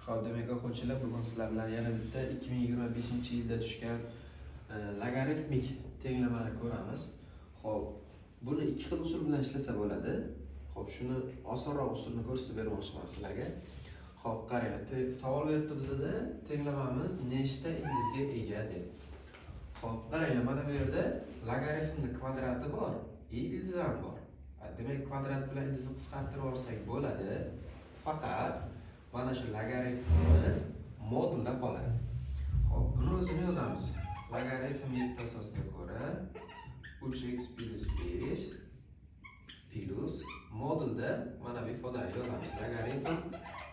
Xo'p, demak o'quvchilar, bugun sizlar bilan yana bitta 2025-yilda tushgan logaritmik tenglamani ko'ramiz. Xo'p, buni ikki xil usul bilan ishlasa bo'ladi. Xo'p, shuni osonroq usulni ko'rsatib bermoqchiman sizlarga. Xo'p, qarang, savol beribdi bizda tenglamamiz nechta ildizga ega deb. Xo'p, qarang, mana bu yerda logaritmning kvadrati bor, ildiz ham bor. Demak, kvadrat bilan ildizni qisqartirib olsak bo'ladi. Faqat mana shu logaritmimiz modulda qoladi. Xo'p, buni o'zini yozamiz. Logaritm 7 asosga ko'ra 3x plus 5 plus modulda mana bu ifodani yozamiz. Logaritm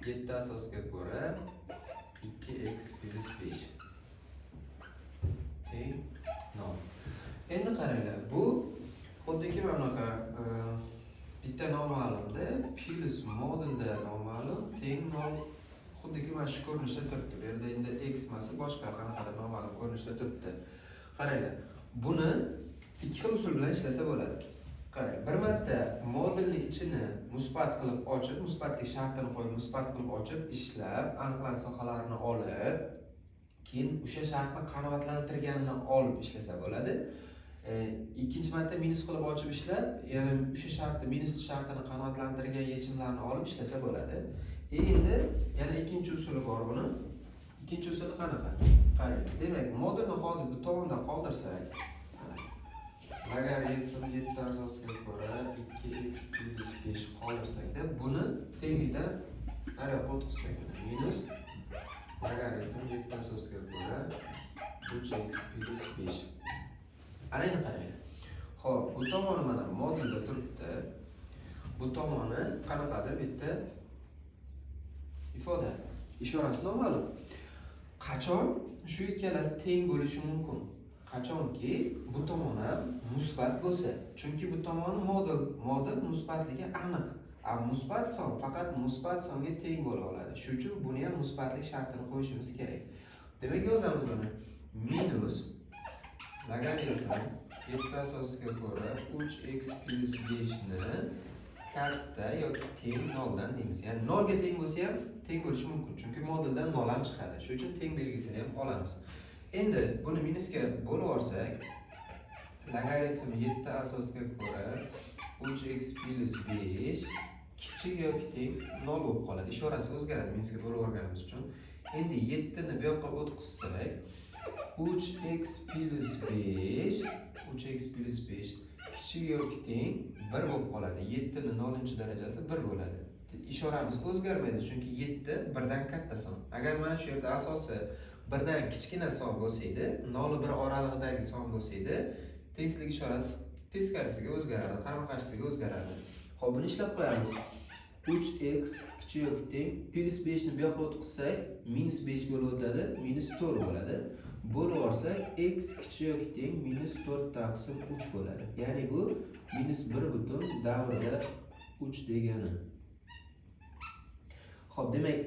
7 asosga ko'ra 2x plus 5 teng 0. Endi qaranglar, bu xuddiki mana bunaqa bitta noma'lumda plus modulda noma'lum teng 0 xuddiki mana shu ko'rinishda turibdi. Bu yerda endi x masi boshqa qanaqadir noma'lum ko'rinishda turibdi. Qaranglar, buni ikki xil usul bilan ishlasa bo'ladi. Qarang, bir marta modulning ichini musbat qilib ochib, musbatlik shartini qo'yib, musbat qilib ochib, ishlab, aniqlanish sohalarini olib, keyin o'sha shartni qanoatlantirganini olib ishlasa bo'ladi. Ikkinchi marta minus qilib ochib ishlab, ya'ni o'sha shartni minus shartini qanoatlantirgan yechimlarni olib ishlasa bo'ladi. Endi yana ikkinchi usuli bor buni. Ikkinchi usuli qanaqa? Qarang, demak, modulni hozir bu tomonda qoldirsak, logaritm 7 asosga ko'ra 2x plus 5 qoldirsak-da, buni tenglikda nariyoqqa o'tkazsak, minus logaritm 7 asosga ko'ra 3x plus 5. Ana endi qarang. Xo'p, bu tomoni mana modulda turibdi. Bu tomoni qanaqadir bitta ifoda. Ishorasi noma'lum. Qachon shu ikkalasi teng bo'lishi mumkin? Qachonki bu tomon ham musbat bo'lsa. Chunki bu tomon modul musbatligi aniq. Musbat son faqat musbat songa teng bo'la oladi. Shuning uchun buni ham musbatlik shartini qo'yishimiz kerak. Demak, yozamiz buni. Minus logaritm 7 asosga ko'ra 3x plus 5 ni katta yoki teng 0 dan deymiz. Ya'ni 0 ga teng bo'lsa ham teng bo'lishi mumkin. Chunki moduldan 0 ham chiqadi. Shuning uchun teng belgisini ham olamiz. Endi buni minusga bo'lib olsak, logaritm 7 asosga ko'ra 3x plus 5 kichik yoki teng 0 bo'lib qoladi. Ishorasi o'zgaradi minusga bo'lib olganimiz uchun. Endi 7 ni bu yoqqa o'tkazsak, 3x plus 5 kichik yoki teng 1 bo'lib qoladi. 7 ni 0-darajasi 1 bo'ladi. Ishoramiz o'zgarmaydi, chunki 7 1 dan katta son. Agar mana shu yerda asosi 1 dan kichkina son bo'lsa edi, 0-1 oralig'idagi son bo'lsa edi, tengsizlik ishorasi teskarisiga o'zgaradi, qarama-qarshisiga o'zgaradi. Xo'p, buni ishlab qo'yamiz. 3x kichik yoki teng plus 5 ni bu yoqqa o'tkazsak, minus 5 bo'lib o'tadi, minus 4 bo'ladi. Bo'lib olsak, x kichik yoki teng minus 4 taqsim 3 bo'ladi. Ya'ni bu minus 1 butun davrda 3 degani. Xo'p, demak,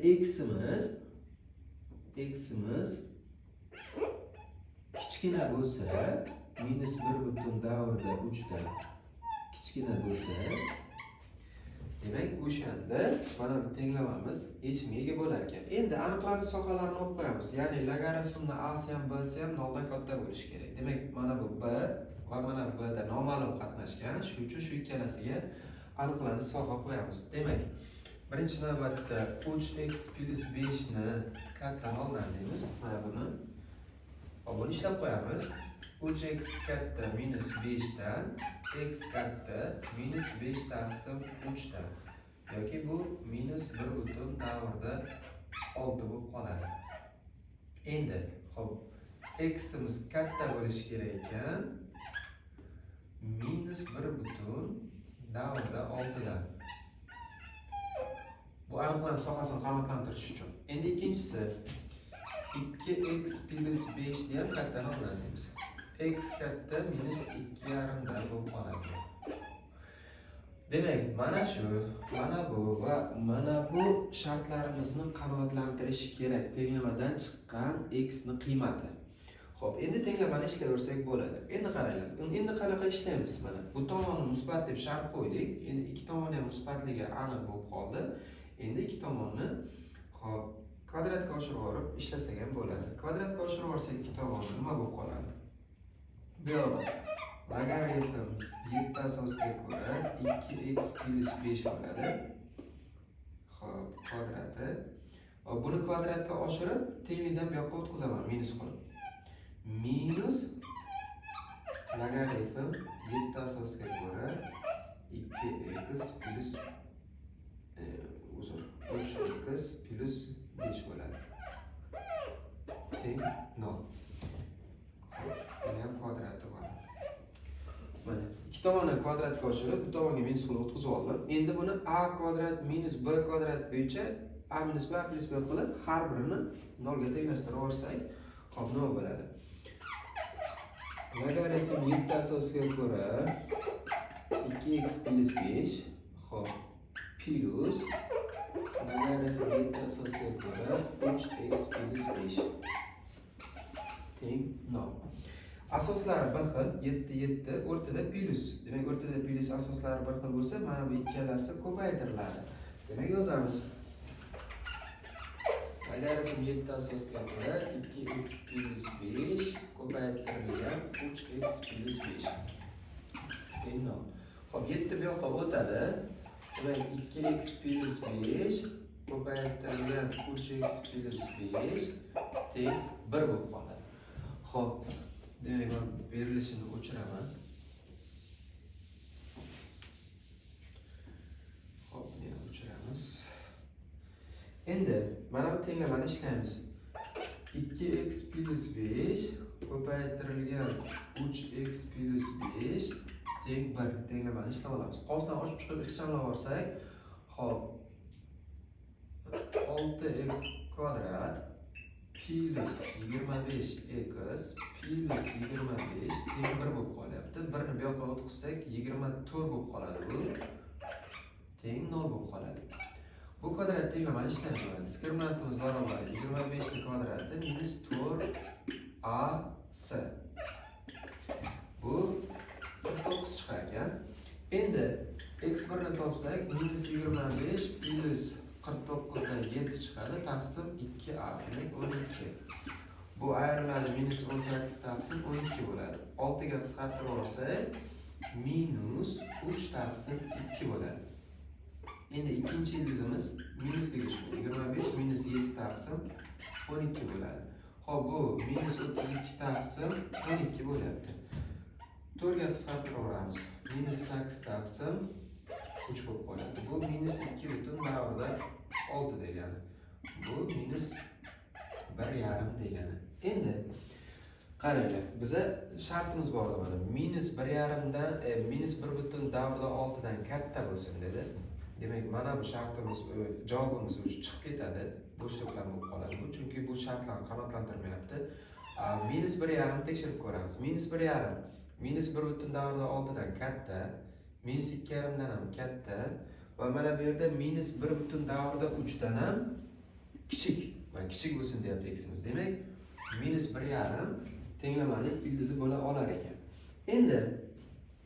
x'imiz kichkina bo'lsa, minus 1 butun davrda 3 dan kichkina bo'lsa, demak, o'shanda mana bu tenglamamiz yechimga ega bo'lar ekan. Endi aniqlanish sohalarini olib qo'yamiz. Ya'ni logaritmning a'si ham b'si ham 0 dan katta bo'lishi kerak. Demak, mana bu b va mana bu b'da noma'lum qatnashgan. Shuning uchun shu ikkalasiga aniqlanish soha qo'yamiz. Demak, birinchi navbatda 3x plus 5 ni katta 0 dan deymiz. Mana buni. Hop, buni ishlab qo'yamiz. 3x katta minus 5 dan, x katta minus 5 taqsim 3 dan. Yoki bu minus 1 butun davrda 6 bo'lib qoladi. Endi, hop, x'imiz katta bo'lishi kerak ekan. Minus 1 butun davrda 6 dan. Bu aniqlanish sohasini qanoatlantirish uchun. Endi ikkinchisi 2x plus 5 ni ham katta 0 dan deymiz. X katta minus 2,5 dan bo'lib qoladi. Demak, mana shu, mana bu va mana bu shartlarimizni qanoatlantirishi kerak. Tenglamadan chiqqan x ni qiymati. Xo'p, endi tenglamani ishlayversak bo'ladi. Endi qaranglar. Endi qanaqa ishlaymiz mana? Bu tomonni musbat deb shart qo'ydik. Endi ikki tomon ham musbatligi aniq bo'lib qoldi. Endi ikki tomonni hop kvadratga oshirib yuborib ishlasak ham bo'ladi. Kvadratga oshirib yuborsak ikki tomoni nima bo'lib qoladi? Bu yoqda logaritm 7 asosga ko'ra 2x plus 5 bo'ladi. Xo'p, kvadrati. Buni kvadratga oshirib, tenglikdan bu yoqqa o'tkazaman, minus qilib. Minus logaritm 7 asosga ko'ra 2x plus 3x plus 5 bo'ladi. Teng 0. Buni ham kvadrati bor. Mana ikki tomonni kvadratga oshirib, bu tomonga minus qilib o'tkazib oldim. Endi buni a kvadrat minus b kvadrat bo'yicha a minus b plus b qilib har birini 0 ga tenglashtirib olsak, hop nima bo'ladi? Logaritm 7 asosga ko'ra 2x plus 5, hop, plus logaritm 7 asosga ko'ra 3x plus 5 teng 0. Asoslari bir xil, 7 7 o'rtada plus. Demak, o'rtada plus asoslari bir xil bo'lsa, mana bu ikkalasi ko'paytiriladi. Demak, yozamiz. Logaritm 7 asosga ko'ra 2x plus 5 ko'paytirilgan 3x plus 5 teng 0. Hop, 7 bu yoqqa o'tadi. Demak, 2x plus 5 ko'paytirilgan 3x plus 5 teng 1 bo'lib qoladi. Hop, demak, men berilishini o'chiraman. Hop, yana o'chiramiz. Endi mana bu tenglamani ishlaymiz. 2x plus 5 ko'paytirilgan 3x plus 5 teng 1 tenglamani ishlab olamiz. Qosdan ochib chiqib ixchamlab olsak, hop, 6x kvadrat plus 25x plus 25 teng 1 bo'lib qolyapti. 1 ni bu yoqqa o'tkazsak 24 bo'lib qoladi bu. Teng 0 bo'lib qoladi. Bu kvadrat tenglamani ishlaymiz. Diskriminantimiz barobar 25 ni kvadrati minus 4ac. Bu 49 chiqar ekan. Endi x1 ni topsak minus 25 plus 49 dan 7 chiqadi, taqsim 2a, demak 12. Bu ayriladi minus 18 taqsim 12 bo'ladi. 6 ga qisqartirib olsak minus 3 taqsim 2 bo'ladi. Endi ikkinchi ildizimiz minusligi shu. 25 minus 7 taqsim 12 bo'ladi. Xo'p, bu minus 32 taqsim 12 bo'lyapti. 4 ga qisqartirib olamiz. Minus 8 taqsim 3 bo'lib qoladi. Bu minus 2,6 degani. Bu minus 1,5 degani. Endi qaranglar, biza shartimiz bor mana. Minus 1,5 dan minus 1,6 dan katta bo'lsin dedi. Demak, mana bu shartimiz, javobimiz o'zi chiqib ketadi. Bo'shliqlar bo'lib qoladi bu, chunki bu shartlarni qanoatlantirmayapti. Minus 1,5 tekshirib ko'ramiz. Minus 1,5 minus 1,6 dan katta, minus 2,5 dan ham katta va mana bu yerda minus 1,3 dan ham kichik. Mana kichik bo'lsin deyapti x'imiz. Demak, minus 1,5 tenglamani ildizi bo'la olar ekan. Endi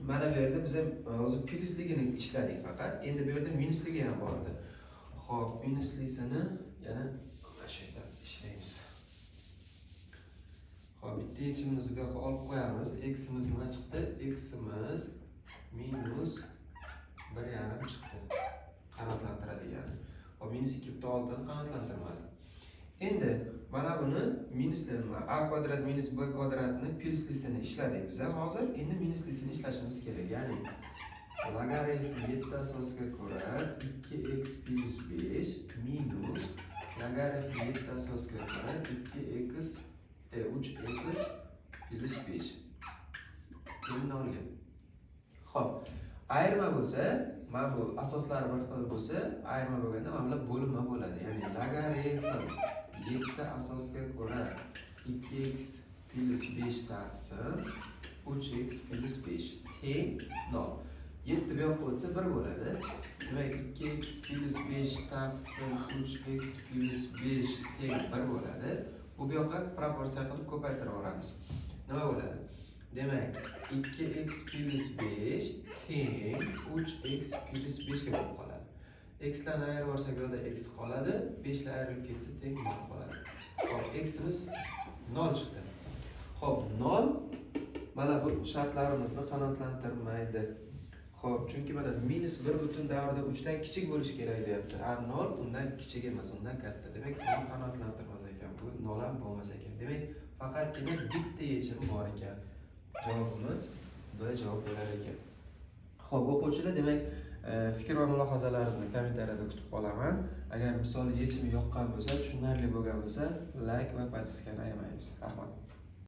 mana bu yerda biz hozir plusligini ishladik faqat. Endi bu yerda minusligi ham bor edi. Xo'p, minuslisini yana mana shu yerda ishlaymiz. Xo'p, bitta x'imizni bu yoqqa olib qo'yamiz. X'imiz nima chiqdi? X'imiz minus 1,5 chiqdi. Qanoatlantiradi ya'ni. Xo'p, minus 2,6 ni qanoatlantirmadi. Endi mana buni minuslarni a kvadrat minus b kvadratni pluslisini ishladik biz hozir. Endi minuslisini ishlashimiz kerak. Ya'ni logaritm 7 asosga ko'ra 2x plus 5 minus logaritm 7 asosga ko'ra 3x plus 5 buni olgan. Xo'p, ayirma bo'lsa, mana bu asoslari bir xil bo'lsa, ayirma bo'lganda mana bular bo'linma bo'ladi. Ya'ni logaritm 7 asosga ko'ra 2x plus 5 taqsim 3x plus 5 teng 0. 7 bu yoqqa o'tsa 1 bo'ladi. Demak, 2x plus 5 taqsim 3x plus 5 teng 1 bo'ladi. Bu yoqqa proporsiya qilib ko'paytirib olamiz. Nima bo'ladi? Demak, 2x plus 5 teng 3x plus 5 ga bo'lib qoladi. X larni ayirib yuborsak, bu yerda x qoladi. 5 lar ayrilib ketsa teng 0 qoladi. Xo'p, ximiz 0 chiqdi. Xo'p, 0 mana bu shartlarimizni qanoatlantirmaydi. Xo'p, chunki mana minus 1 butun davrda 3 dan kichik bo'lishi kerak deyapti. 0 undan kichik emas, undan katta. Demak, buni qanoatlantirmas ekan. Bu 0 ham bo'lmas ekan. Demak, faqatgina bitta yechim bor ekan. Javobimiz B javob bo'lar ekan. Xo'p, o'quvchilar, demak, fikr va mulohazalaringizni kommentariyada kutib qolaman. Agar misol yechimi yoqqan bo'lsa, tushunarli bo'lgan bo'lsa, like va podpiskani ayamaysiz. Rahmat.